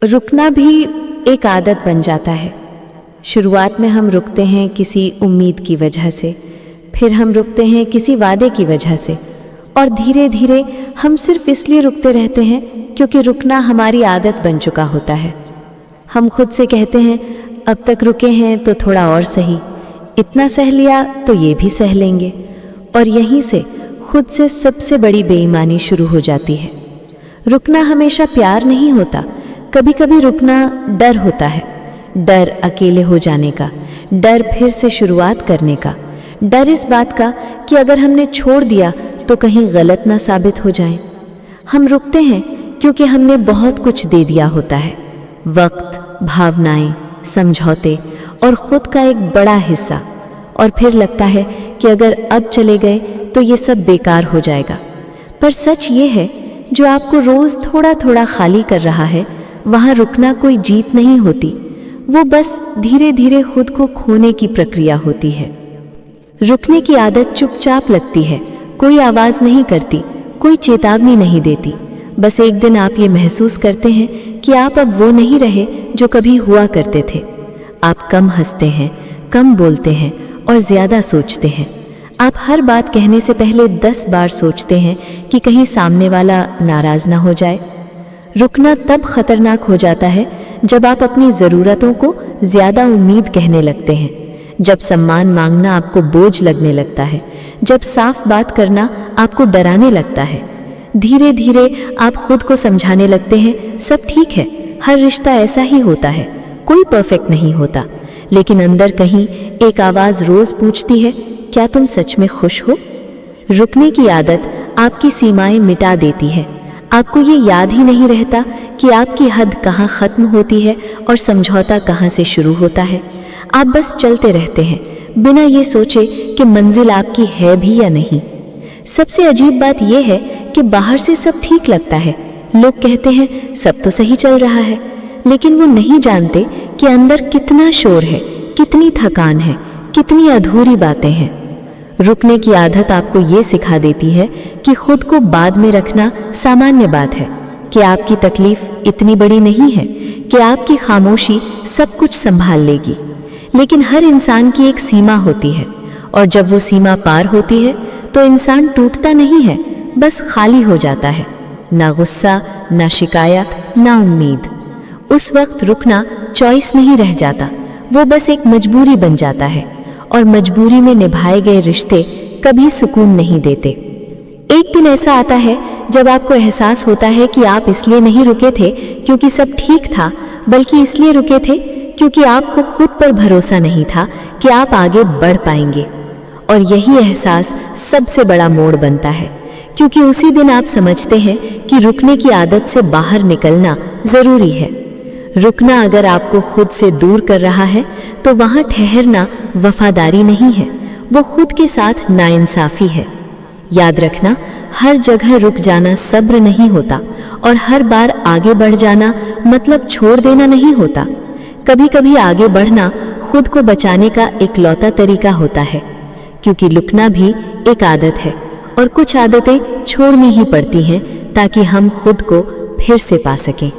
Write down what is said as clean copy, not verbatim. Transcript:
रुकना भी एक आदत बन जाता है। शुरुआत में हम रुकते हैं किसी उम्मीद की वजह से, फिर हम रुकते हैं किसी वादे की वजह से, और धीरे धीरे हम सिर्फ इसलिए रुकते रहते हैं क्योंकि रुकना हमारी आदत बन चुका होता है। हम खुद से कहते हैं अब तक रुके हैं तो थोड़ा और सही, इतना सह लिया तो ये भी सह लेंगे, और यहीं से खुद से सबसे बड़ी बेईमानी शुरू हो जाती है। रुकना हमेशा प्यार नहीं होता, कभी कभी रुकना डर होता है। डर अकेले हो जाने का, डर फिर से शुरुआत करने का, डर इस बात का कि अगर हमने छोड़ दिया तो कहीं गलत ना साबित हो जाए। हम रुकते हैं क्योंकि हमने बहुत कुछ दे दिया होता है, वक्त, भावनाएं, समझौते और खुद का एक बड़ा हिस्सा, और फिर लगता है कि अगर अब चले गए तो ये सब बेकार हो जाएगा। पर सच ये है, जो आपको रोज थोड़ा थोड़ा खाली कर रहा है, वहाँ रुकना कोई जीत नहीं होती, वो बस धीरे धीरे खुद को खोने की प्रक्रिया होती है। रुकने की आदत चुपचाप लगती है, कोई आवाज़ नहीं करती, कोई चेतावनी नहीं देती। बस एक दिन आप ये महसूस करते हैं कि आप अब वो नहीं रहे जो कभी हुआ करते थे। आप कम हंसते हैं, कम बोलते हैं और ज़्यादा सोचते हैं। आप हर बात कहने से पहले 10 बार सोचते हैं कि कहीं सामने वाला नाराज़ ना हो जाए। रुकना तब खतरनाक हो जाता है जब आप अपनी ज़रूरतों को ज़्यादा उम्मीद कहने लगते हैं, जब सम्मान मांगना आपको बोझ लगने लगता है, जब साफ बात करना आपको डराने लगता है। धीरे धीरे आप खुद को समझाने लगते हैं सब ठीक है, हर रिश्ता ऐसा ही होता है, कोई परफेक्ट नहीं होता। लेकिन अंदर कहीं एक आवाज़ रोज़ पूछती है, क्या तुम सच में खुश हो? रुकने की आदत आपकी सीमाएं मिटा देती है। आपको ये याद ही नहीं रहता कि आपकी हद कहाँ ख़त्म होती है और समझौता कहाँ से शुरू होता है। आप बस चलते रहते हैं बिना ये सोचे कि मंजिल आपकी है भी या नहीं। सबसे अजीब बात यह है कि बाहर से सब ठीक लगता है, लोग कहते हैं सब तो सही चल रहा है, लेकिन वो नहीं जानते कि अंदर कितना शोर है, कितनी थकान है, कितनी अधूरी बातें हैं। रुकने की आदत आपको ये सिखा देती है कि खुद को बाद में रखना सामान्य बात है, कि आपकी तकलीफ इतनी बड़ी नहीं है, कि आपकी खामोशी सब कुछ संभाल लेगी। लेकिन हर इंसान की एक सीमा होती है, और जब वो सीमा पार होती है तो इंसान टूटता नहीं है, बस खाली हो जाता है। ना गुस्सा, ना शिकायत, ना उम्मीद। उस वक्त रुकना चॉइस नहीं रह जाता, वो बस एक मजबूरी बन जाता है, और मजबूरी में निभाए गए रिश्ते कभी सुकून नहीं देते। एक दिन ऐसा आता है जब आपको एहसास होता है कि आप इसलिए नहीं रुके थे क्योंकि सब ठीक था, बल्कि इसलिए रुके थे क्योंकि आपको खुद पर भरोसा नहीं था कि आप आगे बढ़ पाएंगे। और यही एहसास सबसे बड़ा मोड़ बनता है, क्योंकि उसी दिन आप समझते हैं कि रुकने की आदत से बाहर निकलना ज़रूरी है। रुकना अगर आपको खुद से दूर कर रहा है तो वहाँ ठहरना वफादारी नहीं है, वो खुद के साथ नाइंसाफ़ी है। याद रखना, हर जगह रुक जाना सब्र नहीं होता, और हर बार आगे बढ़ जाना मतलब छोड़ देना नहीं होता। कभी कभी आगे बढ़ना खुद को बचाने का इकलौता तरीका होता है, क्योंकि रुकना भी एक आदत है, और कुछ आदतें छोड़नी ही पड़ती हैं ताकि हम खुद को फिर से पा सकें।